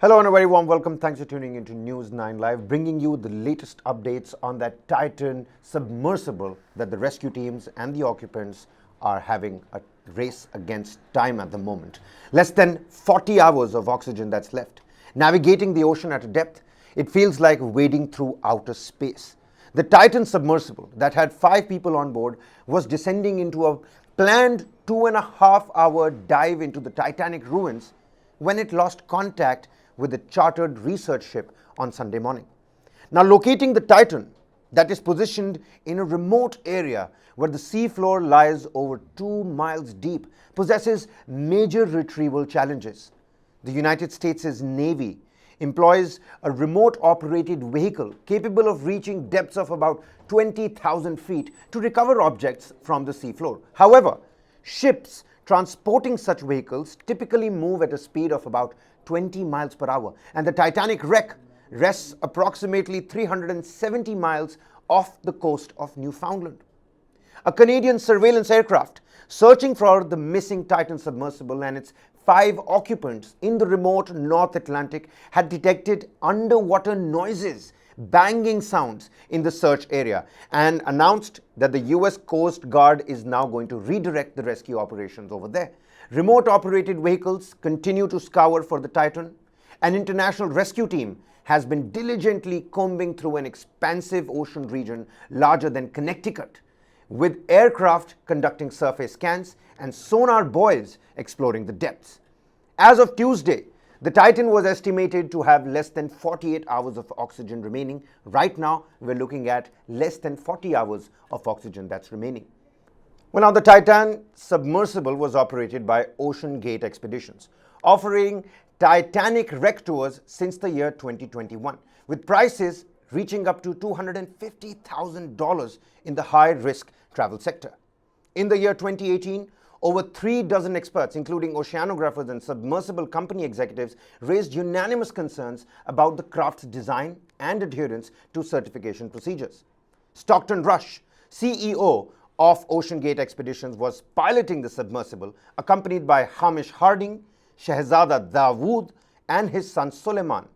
Hello and a very warm welcome. Thanks for tuning into News9 Live, bringing you the latest updates on that Titan submersible that the rescue teams and the occupants are having a race against time at the moment. Less than 40 hours of oxygen that's left. Navigating the ocean at a depth, it feels like wading through outer space. The Titan submersible that had 5 people on board was descending into a planned 2.5-hour dive into the Titanic ruins when it lost contact with a chartered research ship on Sunday morning. Now, locating the Titan that is positioned in a remote area where the seafloor lies over 2 miles deep possesses major retrieval challenges. The United States' Navy employs a remote operated vehicle capable of reaching depths of about 20,000 feet to recover objects from the seafloor. However, ships transporting such vehicles typically move at a speed of about 20 miles per hour, and the Titanic wreck rests approximately 370 miles off the coast of Newfoundland. A Canadian surveillance aircraft searching for the missing Titan submersible and its 5 occupants in the remote North Atlantic had detected underwater noises, banging sounds in the search area, and announced that the US Coast Guard is now going to redirect the rescue operations over there. Remote operated vehicles continue to scour for the Titan. An international rescue team has been diligently combing through an expansive ocean region larger than Connecticut, with aircraft conducting surface scans and sonar buoys exploring the depths. As of Tuesday, the Titan was estimated to have less than 48 hours of oxygen remaining. Right now, we're looking at less than 40 hours of oxygen that's remaining. Well, now the Titan submersible was operated by Ocean Gate Expeditions, offering Titanic wreck tours since the year 2021, with prices reaching up to $250,000 in the high-risk travel sector. In the year 2018, over 3 dozen experts, including oceanographers and submersible company executives, raised unanimous concerns about the craft's design and adherence to certification procedures. Stockton Rush, CEO of Ocean Gate Expeditions, was piloting the submersible, accompanied by Hamish Harding, Shehzada Dawood, and his son Suleiman,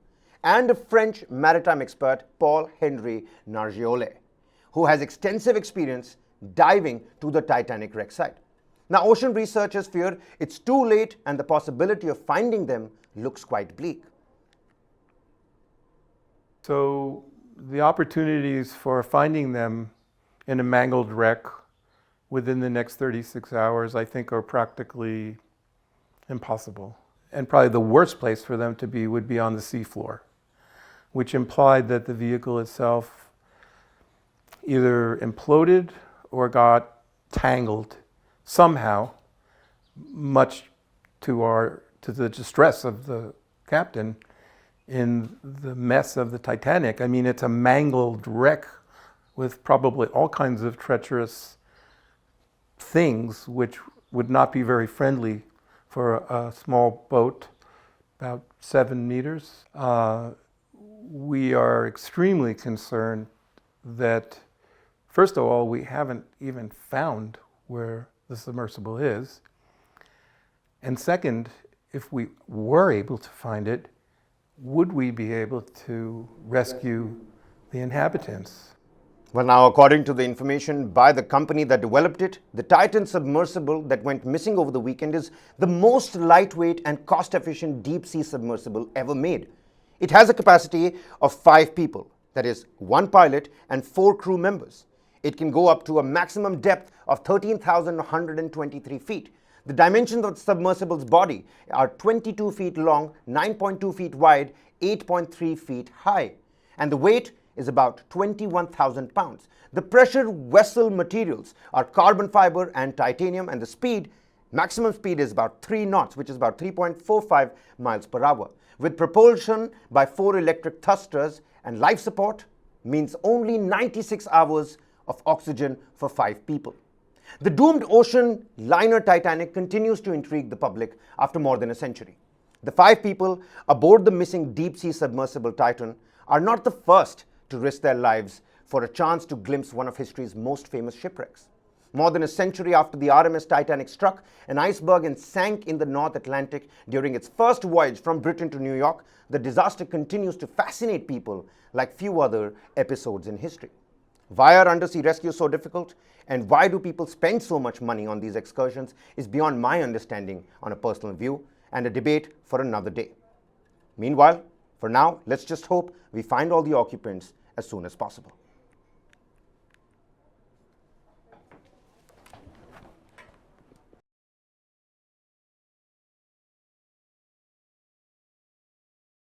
and a French maritime expert, Paul-Henri Nargeolet, who has extensive experience diving to the Titanic wreck site. Now, ocean researchers fear it's too late and the possibility of finding them looks quite bleak. So the opportunities for finding them in a mangled wreck within the next 36 hours, I think, are practically impossible. And probably the worst place for them to be would be on the seafloor, which implied that the vehicle itself either imploded or got tangled somehow, much to the distress of the captain in the mess of the Titanic. I mean, it's a mangled wreck with probably all kinds of treacherous things which would not be very friendly for a small boat, about 7 meters. We are extremely concerned that, first of all, we haven't even found where the submersible is. And second, if we were able to find it, would we be able to rescue the inhabitants? Well, now, according to the information by the company that developed it, the Titan submersible that went missing over the weekend is the most lightweight and cost-efficient deep-sea submersible ever made. It has a capacity of 5 people, that is 1 pilot and 4 crew members. It can go up to a maximum depth of 13,123 feet. The dimensions of the submersible's body are 22 feet long, 9.2 feet wide, 8.3 feet high, and the weight is about 21,000 pounds. The pressure vessel materials are carbon fiber and titanium, and the maximum speed is about 3 knots, which is about 3.45 miles per hour. With propulsion by 4 electric thrusters and life support means only 96 hours of oxygen for 5 people. The doomed ocean liner Titanic continues to intrigue the public after more than a century. The 5 people aboard the missing deep-sea submersible Titan are not the first to risk their lives for a chance to glimpse one of history's most famous shipwrecks. More than a century after the RMS Titanic struck an iceberg and sank in the North Atlantic during its first voyage from Britain to New York, the disaster continues to fascinate people like few other episodes in history. Why are undersea rescues so difficult? And why do people spend so much money on these excursions is beyond my understanding on a personal view and a debate for another day. Meanwhile, for now, let's just hope we find all the occupants as soon as possible.